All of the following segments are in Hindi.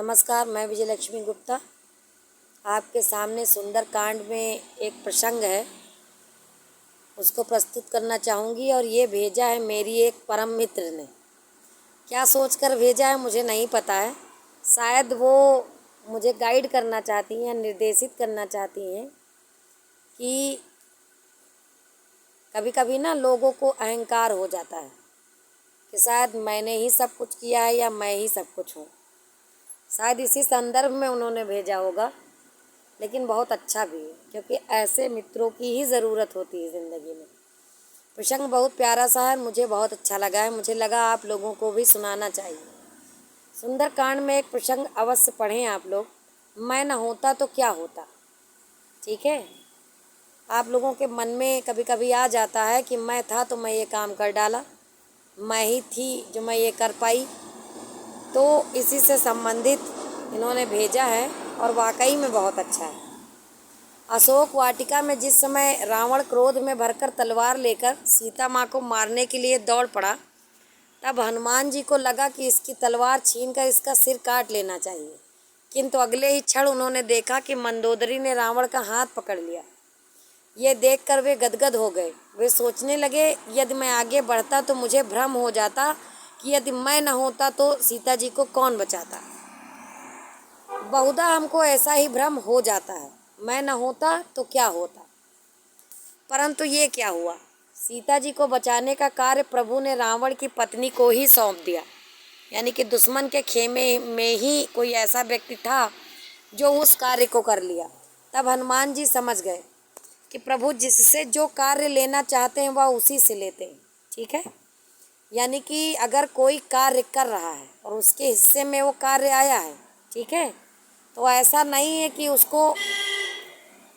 नमस्कार, मैं विजय लक्ष्मी गुप्ता आपके सामने सुंदर कांड में एक प्रसंग है, उसको प्रस्तुत करना चाहूँगी। और ये भेजा है मेरी एक परम मित्र ने। क्या सोचकर भेजा है मुझे नहीं पता है। शायद वो मुझे गाइड करना चाहती हैं, निर्देशित करना चाहती हैं कि कभी कभी ना लोगों को अहंकार हो जाता है कि शायद मैंने ही सब कुछ किया है या मैं ही सब कुछ हूँ। शायद इसी संदर्भ में उन्होंने भेजा होगा, लेकिन बहुत अच्छा भी है क्योंकि ऐसे मित्रों की ही ज़रूरत होती है ज़िंदगी में। प्रसंग बहुत प्यारा सा है, मुझे बहुत अच्छा लगा है। मुझे लगा आप लोगों को भी सुनाना चाहिए। सुंदरकांड में एक प्रसंग अवश्य पढ़ें आप लोग। मैं न होता तो क्या होता। ठीक है, आप लोगों के मन में कभी कभी आ जाता है कि मैं था तो मैं ये काम कर डाला, मैं ही थी जो मैं ये कर पाई। तो इसी से संबंधित इन्होंने भेजा है और वाकई में बहुत अच्छा है। अशोक वाटिका में जिस समय रावण क्रोध में भरकर तलवार लेकर सीता माँ को मारने के लिए दौड़ पड़ा, तब हनुमान जी को लगा कि इसकी तलवार छीनकर इसका सिर काट लेना चाहिए। किंतु अगले ही क्षण उन्होंने देखा कि मंदोदरी ने रावण का हाथ पकड़ लिया। ये देखकर वे गदगद हो गए। वे सोचने लगे, यदि मैं आगे बढ़ता तो मुझे भ्रम हो जाता कि यदि मैं न होता तो सीता जी को कौन बचाता। बहुधा हमको ऐसा ही भ्रम हो जाता है, मैं न होता तो क्या होता। परंतु ये क्या हुआ, सीता जी को बचाने का कार्य प्रभु ने रावण की पत्नी को ही सौंप दिया। यानी कि दुश्मन के खेमे में ही कोई ऐसा व्यक्ति था जो उस कार्य को कर लिया। तब हनुमान जी समझ गए कि प्रभु जिससे जो कार्य लेना चाहते हैं वह उसी से लेते हैं। ठीक है, यानी कि अगर कोई कार्य कर रहा है और उसके हिस्से में वो कार्य आया है, ठीक है, तो ऐसा नहीं है कि उसको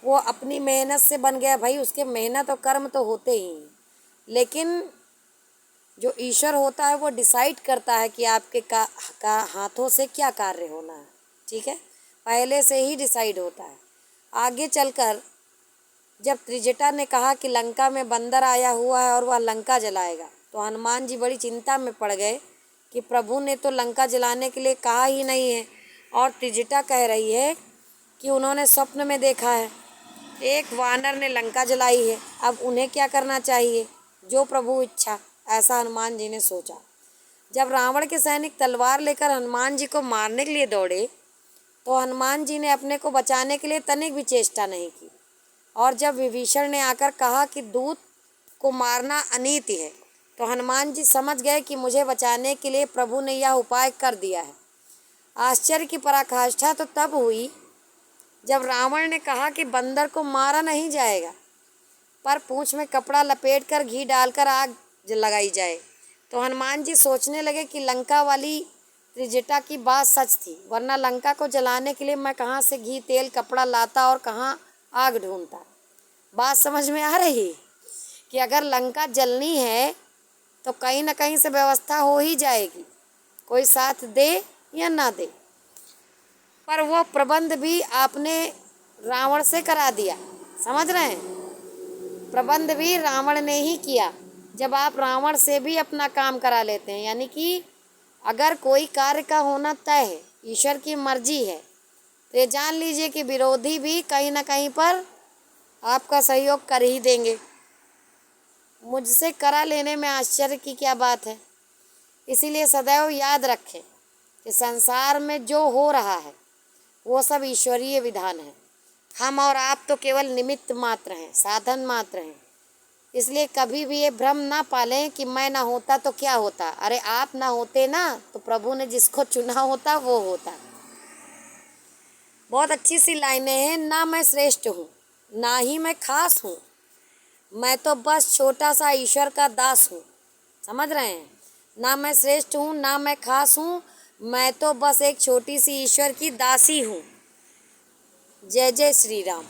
वो अपनी मेहनत से बन गया। भाई उसके मेहनत और कर्म तो होते ही हैं, लेकिन जो ईश्वर होता है वो डिसाइड करता है कि आपके का हाथों से क्या कार्य होना है। ठीक है, पहले से ही डिसाइड होता है। आगे चलकर जब त्रिजटा ने कहा कि लंका में बंदर आया हुआ है और वह लंका जलाएगा, तो हनुमान जी बड़ी चिंता में पड़ गए कि प्रभु ने तो लंका जलाने के लिए कहा ही नहीं है, और त्रिजटा कह रही है कि उन्होंने स्वप्न में देखा है एक वानर ने लंका जलाई है। अब उन्हें क्या करना चाहिए, जो प्रभु इच्छा, ऐसा हनुमान जी ने सोचा। जब रावण के सैनिक तलवार लेकर हनुमान जी को मारने के लिए दौड़े, तो हनुमान जी ने अपने को बचाने के लिए तनिक भी चेष्टा नहीं की। और जब विभीषण ने आकर कहा कि दूत को मारना अनीति है, तो हनुमान जी समझ गए कि मुझे बचाने के लिए प्रभु ने यह उपाय कर दिया है। आश्चर्य की पराकाष्ठा तो तब हुई जब रावण ने कहा कि बंदर को मारा नहीं जाएगा, पर पूंछ में कपड़ा लपेटकर घी डालकर आग लगाई जाए। तो हनुमान जी सोचने लगे कि लंका वाली त्रिजटा की बात सच थी, वरना लंका को जलाने के लिए मैं कहाँ से घी तेल कपड़ा लाता और कहाँ आग ढूंढता। बात समझ में आ रही कि अगर लंका जलनी है तो कहीं ना कहीं से व्यवस्था हो ही जाएगी, कोई साथ दे या ना दे। पर वो प्रबंध भी आपने रावण से करा दिया। समझ रहे हैं, प्रबंध भी रावण ने ही किया। जब आप रावण से भी अपना काम करा लेते हैं, यानी कि अगर कोई कार्य का होना तय है, ईश्वर की मर्जी है, तो ये जान लीजिए कि विरोधी भी कहीं ना कहीं पर आपका सहयोग कर ही देंगे। मुझसे करा लेने में आश्चर्य की क्या बात है। इसीलिए सदैव याद रखें कि संसार में जो हो रहा है वो सब ईश्वरीय विधान है। हम और आप तो केवल निमित्त मात्र हैं, साधन मात्र हैं। इसलिए कभी भी ये भ्रम ना पालें कि मैं ना होता तो क्या होता। अरे आप ना होते ना तो प्रभु ने जिसको चुना होता वो होता। बहुत अच्छी सी लाइनें हैं। ना मैं श्रेष्ठ हूँ, ना ही मैं खास हूँ, मैं तो बस छोटा सा ईश्वर का दास हूँ। समझ रहे हैं, ना मैं श्रेष्ठ हूँ, ना मैं खास हूँ, मैं तो बस एक छोटी सी ईश्वर की दासी हूँ। जय जय श्री राम।